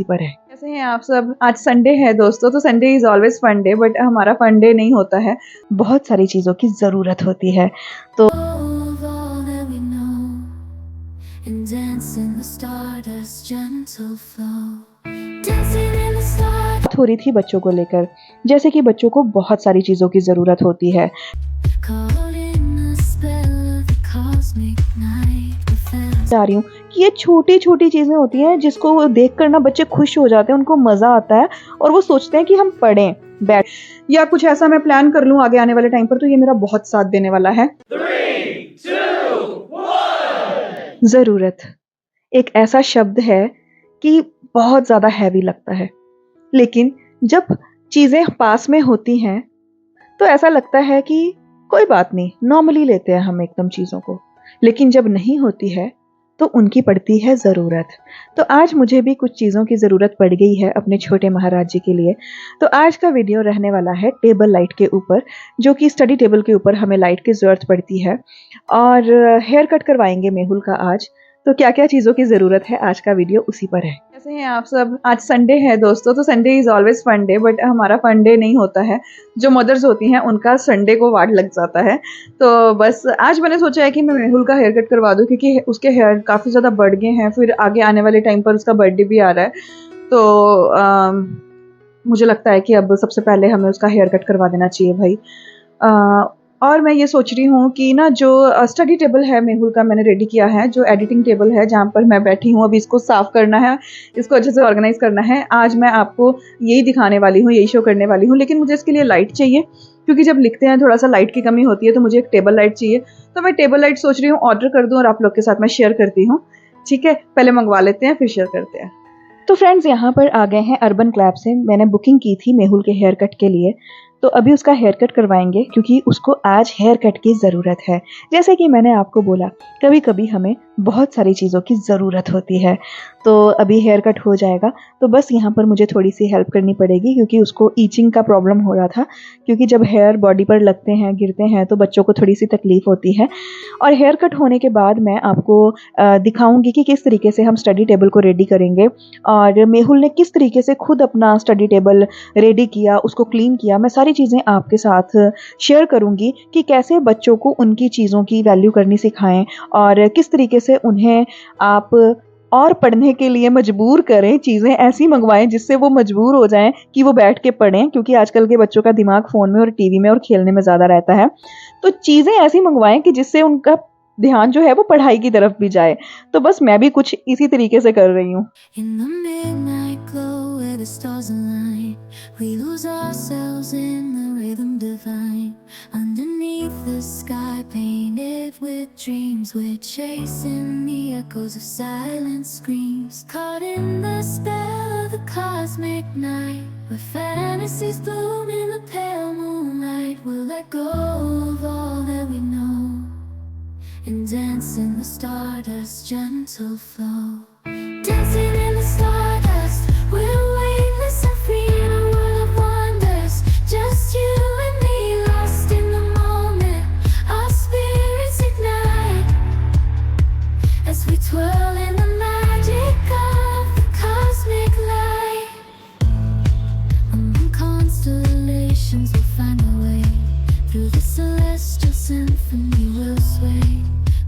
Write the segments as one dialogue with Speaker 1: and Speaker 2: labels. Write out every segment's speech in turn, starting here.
Speaker 1: पर है। कैसे हैं आप सब? आज संडे है दोस्तों, तो Sunday is always fun day, but हमारा फन डे नहीं होता है, बहुत सारी चीज़ों की ज़रूरत होती है। तो बात हो रही थी बच्चों को लेकर, जैसे कि बच्चों को बहुत सारी चीज़ों की ज़रूरत होती है। बता रही हूँ कि ये छोटी छोटी चीज़ें होती हैं जिसको देख कर ना बच्चे खुश हो जाते हैं, उनको मज़ा आता है और वो सोचते हैं कि हम पढ़ें बैठ, या कुछ ऐसा मैं प्लान कर लूँ आगे आने वाले टाइम पर, तो ये मेरा बहुत साथ देने वाला है। 3, 2, 1। ज़रूरत एक ऐसा शब्द है कि बहुत ज़्यादा हैवी लगता है, लेकिन जब चीज़ें पास में होती हैं तो ऐसा लगता है कि कोई बात नहीं, नॉर्मली लेते हैं हम एकदम चीज़ों को, लेकिन जब नहीं होती है तो उनकी पड़ती है ज़रूरत। तो आज मुझे भी कुछ चीज़ों की ज़रूरत पड़ गई है अपने छोटे महाराज जी के लिए। तो आज का वीडियो रहने वाला है टेबल लाइट के ऊपर, जो कि स्टडी टेबल के ऊपर हमें लाइट की ज़रूरत पड़ती है, और हेयर कट करवाएंगे मेहुल का आज। तो क्या क्या चीज़ों की ज़रूरत है, आज का वीडियो उसी पर है। कैसे हैं आप सब? आज संडे है दोस्तों, तो Sunday is always fun day, but हमारा फन डे नहीं होता है। जो मदर्स होती हैं उनका संडे को वार्ड लग जाता है। तो बस आज मैंने सोचा है कि मैं मेहुल का हेयर कट करवा दूं, क्योंकि उसके हेयर काफ़ी ज़्यादा बढ़ गए हैं, फिर आगे आने वाले टाइम पर उसका बर्थडे भी आ रहा है। तो मुझे लगता है कि अब सबसे पहले हमें उसका हेयर कट करवा देना चाहिए भाई। और मैं ये सोच रही हूँ कि ना जो स्टडी टेबल है मेहुल का, मैंने रेडी किया है, जो एडिटिंग टेबल है जहाँ पर मैं बैठी हूँ, अभी इसको साफ़ करना है, इसको अच्छे से ऑर्गेनाइज़ करना है। आज मैं आपको यही दिखाने वाली हूँ, यही शो करने वाली हूँ, लेकिन मुझे इसके लिए लाइट चाहिए, क्योंकि जब लिखते हैं थोड़ा सा लाइट की कमी होती है, तो मुझे एक टेबल लाइट चाहिए। तो मैं टेबल लाइट सोच रही हूँ ऑर्डर कर दूँ और आप लोग के साथ मैं शेयर करती हूँ। ठीक है, पहले मंगवा लेते हैं फिर शेयर करते हैं। तो फ्रेंड्स, यहाँ पर आ गए हैं अर्बन क्लैब से। मैंने बुकिंग की थी मेहुल के हेयर कट के लिए, तो अभी उसका हेयर कट करवाएंगे, क्योंकि उसको आज हेयर कट की ज़रूरत है। जैसे कि मैंने आपको बोला, कभी कभी हमें बहुत सारी चीज़ों की ज़रूरत होती है। तो अभी हेयर कट हो जाएगा, तो बस यहाँ पर मुझे थोड़ी सी हेल्प करनी पड़ेगी, क्योंकि उसको ईचिंग का प्रॉब्लम हो रहा था, क्योंकि जब हेयर बॉडी पर लगते हैं, गिरते हैं, तो बच्चों को थोड़ी सी तकलीफ़ होती है। और हेयर कट होने के बाद मैं आपको दिखाऊंगी कि किस तरीके से हम स्टडी टेबल को रेडी करेंगे, और मेहुल ने किस तरीके से खुद अपना स्टडी टेबल रेडी किया, उसको क्लीन किया। मैं सारी चीज़ें आपके साथ शेयर करूंगी कि कैसे बच्चों को उनकी चीज़ों की वैल्यू करनी सिखाएं, और किस तरीके से उन्हें आप और पढ़ने के लिए मजबूर करें, चीज़ें ऐसी मंगवाएं जिससे वो मजबूर हो जाएं कि वो बैठ के पढ़ें, क्योंकि आजकल के बच्चों का दिमाग फ़ोन में और टीवी में और खेलने में ज़्यादा रहता है। तो चीज़ें ऐसी मंगवाएं कि जिससे उनका ध्यान जो है वो पढ़ाई की तरफ भी जाए। तो बस मैं भी कुछ इसी तरीके से कर रही हूँ। We lose ourselves in the rhythm divine. Underneath the sky painted with dreams, we're chasing the echoes of silent screams. Caught in the spell of the cosmic night, where fantasies bloom in the pale moonlight. We'll let go of all that we know and dance in the stardust's gentle flow. Dancing in the stardust, we're weightless and free. Just you and me, lost in the moment. Our spirits ignite as we twirl in the magic of the cosmic light. Among constellations we'll find a way. Through the celestial symphony we'll sway.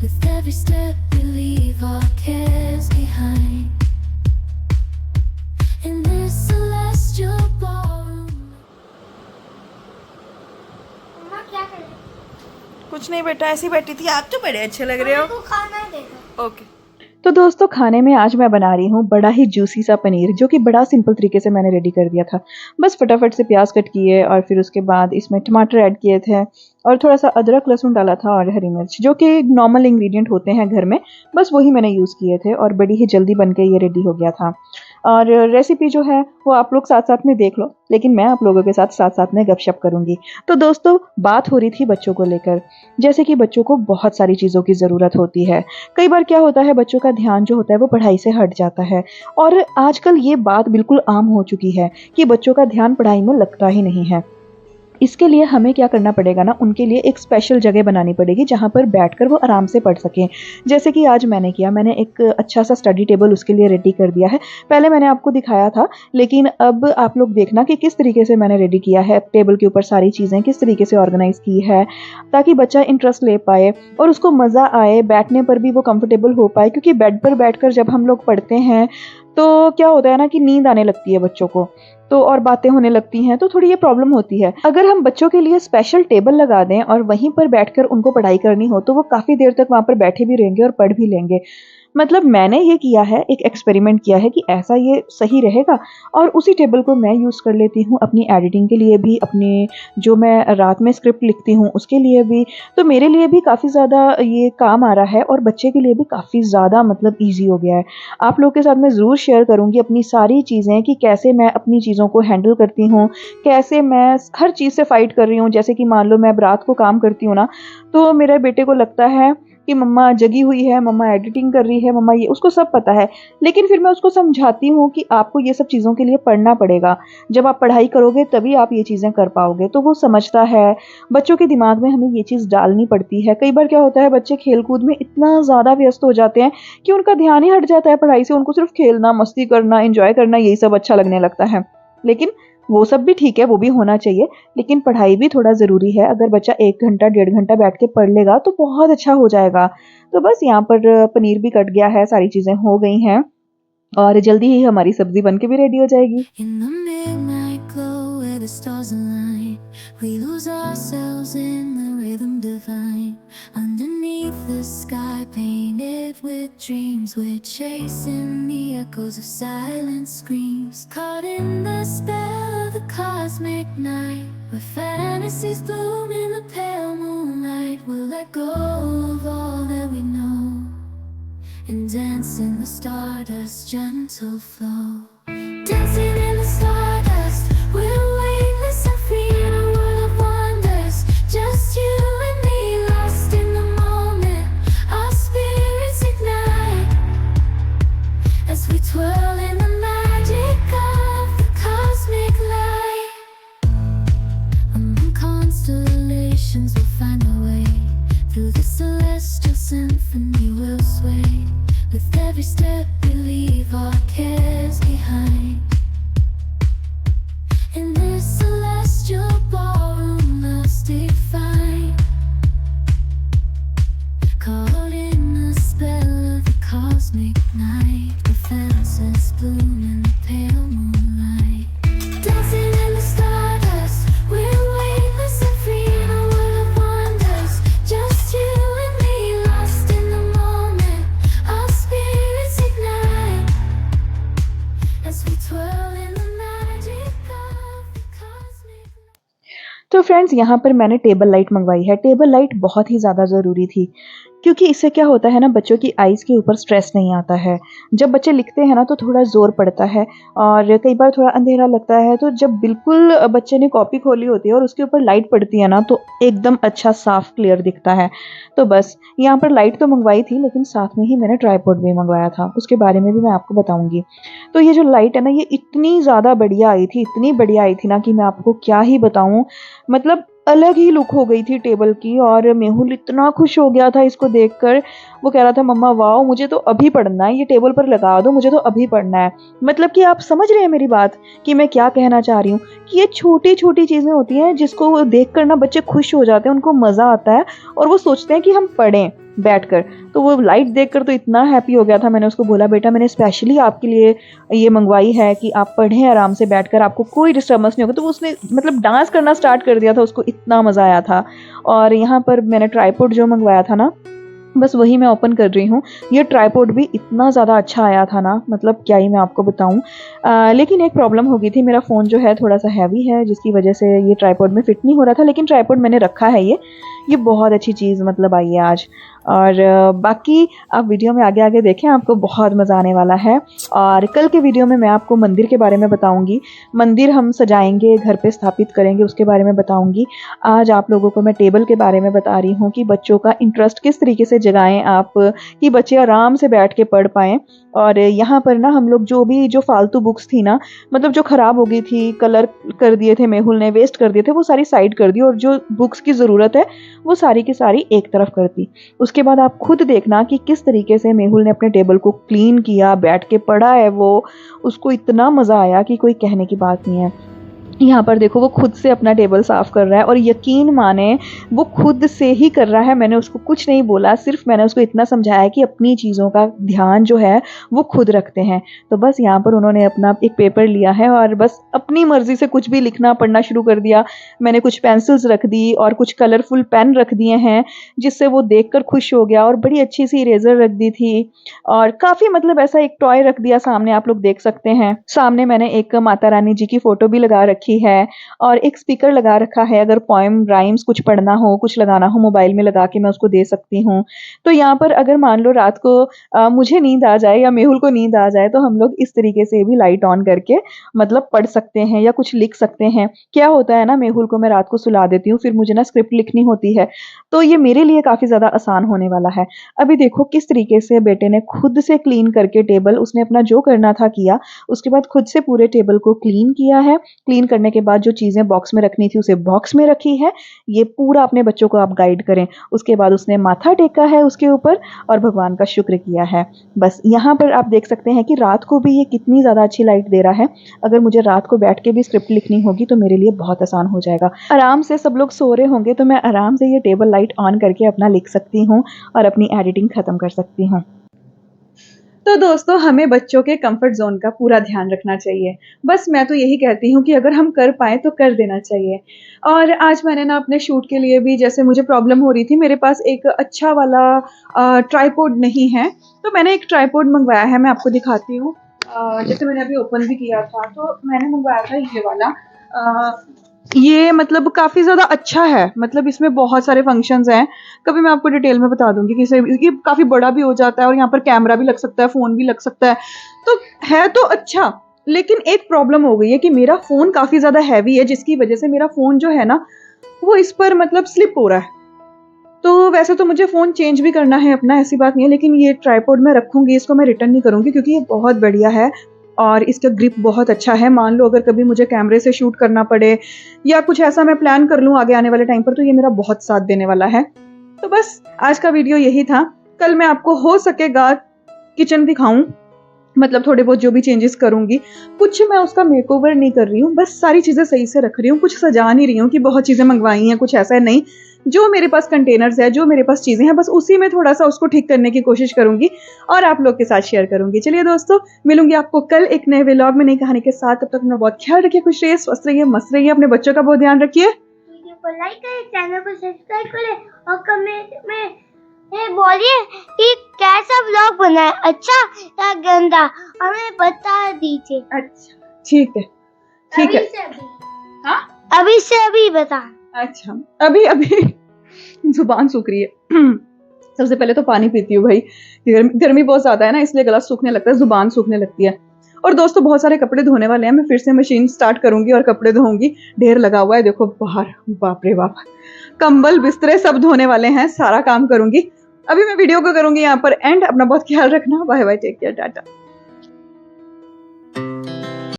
Speaker 1: With every step we leave our cares behind. In this celestial ballroom. कुछ नहीं बेटा, ऐसी बैठी थी। आप तो बड़े अच्छे लग रहे हो। खाना दे दो। ओके। तो दोस्तों, खाने में आज मैं बना रही हूँ बड़ा ही जूसी सा पनीर, जो कि बड़ा सिंपल तरीके से मैंने रेडी कर दिया था। बस फटाफट से प्याज कट किए, और फिर उसके बाद इसमें टमाटर ऐड किए थे, और थोड़ा सा अदरक लहसुन डाला था, और हरी मिर्च, जो कि नॉर्मल इंग्रेडिएंट होते हैं घर में, बस वही मैंने यूज़ किए थे, और बड़ी ही जल्दी बन के ये रेडी हो गया था। और रेसिपी जो है वो आप लोग साथ साथ में देख लो, लेकिन मैं आप लोगों के साथ साथ साथ में गपशप करूँगी। तो दोस्तों, बात हो रही थी बच्चों को लेकर, जैसे कि बच्चों को बहुत सारी चीज़ों की ज़रूरत होती है। कई बार क्या होता है, बच्चों का ध्यान जो होता है वो पढ़ाई से हट जाता है, और आजकल ये बात बिल्कुल आम हो चुकी है कि बच्चों का ध्यान पढ़ाई में लगता ही नहीं है। इसके लिए हमें क्या करना पड़ेगा ना, उनके लिए एक स्पेशल जगह बनानी पड़ेगी जहाँ पर बैठकर वो आराम से पढ़ सकें। जैसे कि आज मैंने किया, मैंने एक अच्छा सा स्टडी टेबल उसके लिए रेडी कर दिया है। पहले मैंने आपको दिखाया था, लेकिन अब आप लोग देखना कि किस तरीके से मैंने रेडी किया है। टेबल के ऊपर सारी चीज़ें किस तरीके से ऑर्गेनाइज़ की है, ताकि बच्चा इंटरेस्ट ले पाए और उसको मज़ा आए, बैठने पर भी वो कंफर्टेबल हो पाए। क्योंकि बेड पर बैठकर जब हम लोग पढ़ते हैं तो क्या होता है ना कि नींद आने लगती है बच्चों को, तो और बातें होने लगती हैं, तो थोड़ी ये प्रॉब्लम होती है। अगर हम बच्चों के लिए स्पेशल टेबल लगा दें और वहीं पर बैठकर उनको पढ़ाई करनी हो, तो वो काफ़ी देर तक वहाँ पर बैठे भी रहेंगे और पढ़ भी लेंगे। मतलब मैंने ये किया है, एक एक्सपेरिमेंट किया है कि ऐसा ये सही रहेगा, और उसी टेबल को मैं यूज़ कर लेती हूँ अपनी एडिटिंग के लिए भी, अपने जो मैं रात में स्क्रिप्ट लिखती हूँ उसके लिए भी। तो मेरे लिए भी काफ़ी ज़्यादा ये काम आ रहा है और बच्चे के लिए भी काफ़ी ज़्यादा मतलब ईज़ी हो गया है। आप लोग के साथ मैं ज़रूर शेयर करूँगी अपनी सारी चीज़ें कि कैसे मैं अपनी चीज़ों को हैंडल करती हूँ, कैसे मैं हर चीज़ से फ़ाइट कर रही हूँ। जैसे कि मान लो मैं अब रात को काम करती हूँ ना, तो मेरे बेटे को लगता है कि मम्मा जगी हुई है, मम्मा एडिटिंग कर रही है, मम्मा ये, उसको सब पता है। लेकिन फिर मैं उसको समझाती हूँ कि आपको ये सब चीज़ों के लिए पढ़ना पड़ेगा। जब आप पढ़ाई करोगे तभी आप ये चीज़ें कर पाओगे। तो वो समझता है। बच्चों के दिमाग में हमें ये चीज़ डालनी पड़ती है। कई बार क्या होता है, बच्चे खेल-कूद में इतना ज़्यादा व्यस्त हो जाते हैं कि उनका ध्यान ही हट जाता है पढ़ाई से। उनको सिर्फ़ खेलना, मस्ती करना, एन्जॉय करना, यही सब अच्छा लगने लगता है। लेकिन वो सब भी ठीक है, वो भी होना चाहिए, लेकिन पढ़ाई भी थोड़ा ज़रूरी है। अगर बच्चा 1 घंटा, 1.5 घंटा बैठ के पढ़ लेगा तो बहुत अच्छा हो जाएगा। तो बस यहाँ पर पनीर भी कट गया है, सारी चीज़ें हो गई हैं और जल्दी ही हमारी सब्ज़ी बन के भी रेडी हो जाएगी।
Speaker 2: In the midnight glow where the stars align, we lose ourselves in the rhythm divine. Underneath the sky painted with dreams, we're chasing the echoes of silent screams. Caught in the spell of the cosmic night, where fantasies bloom in the pale moonlight. We'll let go of all that we know and dance in the stardust gentle flow. Dancing in the stardust, we're weightless and free in a world of wonders. Just you and me, lost in the moment. Our spirits ignite as we twirl in the magic of the cosmic light. Among constellations, we'll find our way. Through the celestial symphony, we'll sway. With every step we leave our cares behind. In this celestial ballroom, love's defined. Caught in the spell of the cosmic night, the fences bloom in the pale moonlight. Dancing in the stardust, we're weightless and free in a world of wonders. Just you and me, lost in the moment. Our spirits ignite as we twirl in the magic of the cosmic.
Speaker 1: तो friends, यहाँ पर मैंने table light मंगवाई है। Table light बहुत ही ज़्यादा ज़रूरी थी, क्योंकि इससे क्या होता है ना, बच्चों की आइज़ के ऊपर स्ट्रेस नहीं आता है। जब बच्चे लिखते हैं ना तो थोड़ा ज़ोर पड़ता है और कई बार थोड़ा अंधेरा लगता है, तो जब बिल्कुल बच्चे ने कॉपी खोली होती है और उसके ऊपर लाइट पड़ती है ना, तो एकदम अच्छा साफ क्लियर दिखता है। तो बस यहाँ पर लाइट तो मंगवाई थी, लेकिन साथ में ही मैंने ट्राइपॉड भी मंगवाया था, उसके बारे में भी मैं आपको बताऊँगी। तो ये जो लाइट है ना, ये इतनी ज़्यादा बढ़िया आई थी, इतनी बढ़िया आई थी ना कि मैं आपको क्या ही बताऊँ। मतलब अलग ही लुक हो गई थी टेबल की, और मेहुल इतना खुश हो गया था इसको देखकर। वो कह रहा था, मम्मा वाओ, मुझे तो अभी पढ़ना है, ये टेबल पर लगा दो, मुझे तो अभी पढ़ना है। मतलब कि आप समझ रहे हैं मेरी बात कि मैं क्या कहना चाह रही हूँ, कि ये छोटी-छोटी चीज़ें होती हैं जिसको देखकर ना बच्चे खुश हो जाते हैं, उनको मज़ा आता है और वो सोचते हैं कि हम पढ़ें बैठकर। तो वो लाइट देखकर तो इतना हैप्पी हो गया था। मैंने उसको बोला, बेटा मैंने स्पेशली आपके लिए ये मंगवाई है कि आप पढ़ें आराम से बैठकर, आपको कोई डिस्टर्बेंस नहीं होगा। तो वो उसने मतलब डांस करना स्टार्ट कर दिया था, उसको इतना मज़ा आया था। और यहाँ पर मैंने ट्राइपॉड जो मंगवाया था ना, बस वही मैं ओपन कर रही हूँ। ये ट्राइपॉड भी इतना ज़्यादा अच्छा आया था ना, मतलब क्या ही मैं आपको बताऊँ। लेकिन एक प्रॉब्लम हो गई थी, मेरा फ़ोन जो है थोड़ा-सा हैवी है, जिसकी वजह से ये ट्राइपॉड में फिट नहीं हो रहा था, लेकिन ट्राइपॉड मैंने रखा है ये बहुत अच्छी चीज़ मतलब आई है आज। और बाकी आप वीडियो में आगे-आगे देखें, आपको बहुत मज़ा आने वाला है। और कल के वीडियो में मैं आपको मंदिर के बारे में बताऊँगी। मंदिर हम सजाएँगे, घर पे स्थापित करेंगे, उसके बारे में बताऊँगी। आज आप लोगों को मैं टेबल के बारे में बता रही हूँ कि बच्चों का इंटरेस्ट किस तरीके से जगाएँ आप, कि बच्चे आराम से बैठ के पढ़ पाएँ। और यहाँ पर ना हम लोग जो फालतू बुक्स थी ना, मतलब जो ख़राब हो गई थी, कलर कर दिए थे मेहुल ने, वेस्ट कर दिए थे, वो सारी साइड कर दी और जो बुक्स की ज़रूरत है वो सारी की सारी एक तरफ कर दी। उसके बाद आप खुद देखना कि किस तरीके से मेहुल ने अपने टेबल को क्लीन किया, बैठ के पढ़ा है वो, उसको इतना मज़ा आया कि कोई कहने की बात नहीं है। यहाँ पर देखो वो खुद से अपना टेबल साफ़ कर रहा है और यकीन माने वो खुद से ही कर रहा है। मैंने उसको कुछ नहीं बोला, सिर्फ मैंने उसको इतना समझाया कि अपनी चीज़ों का ध्यान जो है वो खुद रखते हैं। तो बस यहाँ पर उन्होंने अपना एक पेपर लिया है और बस अपनी मर्ज़ी से कुछ भी लिखना पढ़ना शुरू कर दिया। मैंने कुछ पेंसिल्स रख दी और कुछ कलरफुल पेन रख दिए हैं, जिससे वो देखकर खुश हो गया, और बड़ी अच्छी सी इरेज़र रख दी थी और काफ़ी मतलब ऐसा एक टॉय रख दिया सामने, आप लोग देख सकते हैं। सामने मैंने एक माता रानी जी की फ़ोटो भी लगा रखी है और एक स्पीकर लगा रखा है, अगर पोएम राइम्स कुछ पढ़ना हो, कुछ लगाना हो मोबाइल में लगा के मैं उसको दे सकती हूँ। तो यहाँ पर अगर मान लो रात को मुझे नींद आ जाए या मेहुल को नींद आ जाए तो हम लोग इस तरीके से भी लाइट ऑन करके मतलब पढ़ सकते हैं या कुछ लिख सकते हैं। क्या होता है ना, मेहुल को मैं रात को सुला देती हूँ, फिर मुझे ना स्क्रिप्ट लिखनी होती है, तो ये मेरे लिए काफ़ी ज़्यादा आसान होने वाला है। अभी देखो किस तरीके से बेटे ने खुद से क्लीन करके टेबल, उसने अपना जो करना था किया, उसके बाद खुद से पूरे टेबल को क्लीन किया है। क्लीन करने के बाद जो चीज़ें बॉक्स में रखनी थी उसे बॉक्स में रखी है। ये पूरा अपने बच्चों को आप गाइड करें। उसके बाद उसने माथा टेका है उसके ऊपर और भगवान का शुक्र किया है। बस यहाँ पर आप देख सकते हैं कि रात को भी ये कितनी ज़्यादा अच्छी लाइट दे रहा है। अगर मुझे रात को बैठ के भी स्क्रिप्ट लिखनी होगी तो मेरे लिए बहुत आसान हो जाएगा। आराम से सब लोग सो रहे होंगे तो मैं आराम से ये टेबल लाइट ऑन करके अपना लिख सकती हूँ और अपनी एडिटिंग ख़त्म कर सकती हूँ। तो दोस्तों हमें बच्चों के कंफर्ट ज़ोन का पूरा ध्यान रखना चाहिए। बस मैं तो यही कहती हूँ कि अगर हम कर पाएँ तो कर देना चाहिए। और आज मैंने ना अपने शूट के लिए भी, जैसे मुझे प्रॉब्लम हो रही थी, मेरे पास एक अच्छा वाला ट्राइपॉड नहीं है, तो मैंने एक ट्राइपॉड मँगवाया है, मैं आपको दिखाती हूँ। जैसे मैंने अभी ओपन भी किया था, तो मैंने मँगवाया था ये वाला। ये मतलब काफ़ी ज़्यादा अच्छा है, मतलब इसमें बहुत सारे फंक्शंस हैं। कभी मैं आपको डिटेल में बता दूँगी कि इसे, ये काफ़ी बड़ा भी हो जाता है और यहाँ पर कैमरा भी लग सकता है, फ़ोन भी लग सकता है, तो है तो अच्छा। लेकिन एक प्रॉब्लम हो गई है कि मेरा फ़ोन काफ़ी ज़्यादा हैवी है, जिसकी वजह से मेरा फ़ोन जो है ना, वो इस पर मतलब स्लिप हो रहा है। तो वैसे तो मुझे फ़ोन चेंज भी करना है अपना, ऐसी बात नहीं है, लेकिन ये ट्राइपॉड मैं रखूँगी, इसको मैं रिटर्न नहीं करूँगी क्योंकि ये बहुत बढ़िया है और इसका ग्रिप बहुत अच्छा है। मान लो अगर कभी मुझे कैमरे से शूट करना पड़े या कुछ ऐसा मैं प्लान कर लूँ आगे आने वाले टाइम पर, तो ये मेरा बहुत साथ देने वाला है। तो बस आज का वीडियो यही था। कल मैं आपको हो सकेगा किचन दिखाऊँ, मतलब थोड़े बहुत जो भी चेंजेस करूँगी, कुछ मैं उसका मेकओवर नहीं कर रही हूँ, बस सारी चीज़ें सही से रख रही हूँ, कुछ सजा नहीं रही हूँ कि बहुत चीज़ें मंगवाई हैं, कुछ ऐसा नहीं। जो मेरे पास कंटेनर्स है, जो मेरे पास चीज़ें हैं, बस उसी में थोड़ा-सा उसको ठीक करने की कोशिश करूँगी और आप लोग के साथ शेयर करूँगी। चलिए दोस्तों, मिलूँगी आपको कल एक नए व्लॉग में, नई कहानी के साथ। तब तक अपना बहुत ख्याल रखिए, खुश रहिए, स्वस्थ रहिए, मस्त रहिए, अपने बच्चों का बहुत ध्यान रखिए।
Speaker 3: वीडियो को लाइक करें, चैनल को सब्सक्राइब करें और कमेंट में ये बोलिए कि कैसा व्लॉग बना है, अच्छा या गंदा, हमें बता दीजिए।
Speaker 1: अच्छा, ठीक है, ठीक है।
Speaker 3: अभी से अभी,
Speaker 1: हाँ?
Speaker 3: अभी से अभी बता।
Speaker 1: अच्छा, अभी ज़ुबान सूख रही है। सबसे पहले तो पानी पीती हूँ भाई, गर्मी बहुत ज़्यादा है ना, इसलिए गला सूखने लगता है, ज़ुबान सूखने लगती है। और दोस्तों बहुत सारे कपड़े धोने वाले हैं, मैं फिर से मशीन स्टार्ट करूँगी और कपड़े धोऊँगी। ढेर लगा हुआ है देखो बाहर, बाप रे बाप। कंबल बिस्तरे सब धोने वाले हैं, सारा काम करूँगी। अभी मैं वीडियो को करूँगी यहाँ पर एंड। अपना बहुत ख्याल रखना, bye bye, take care, Tata.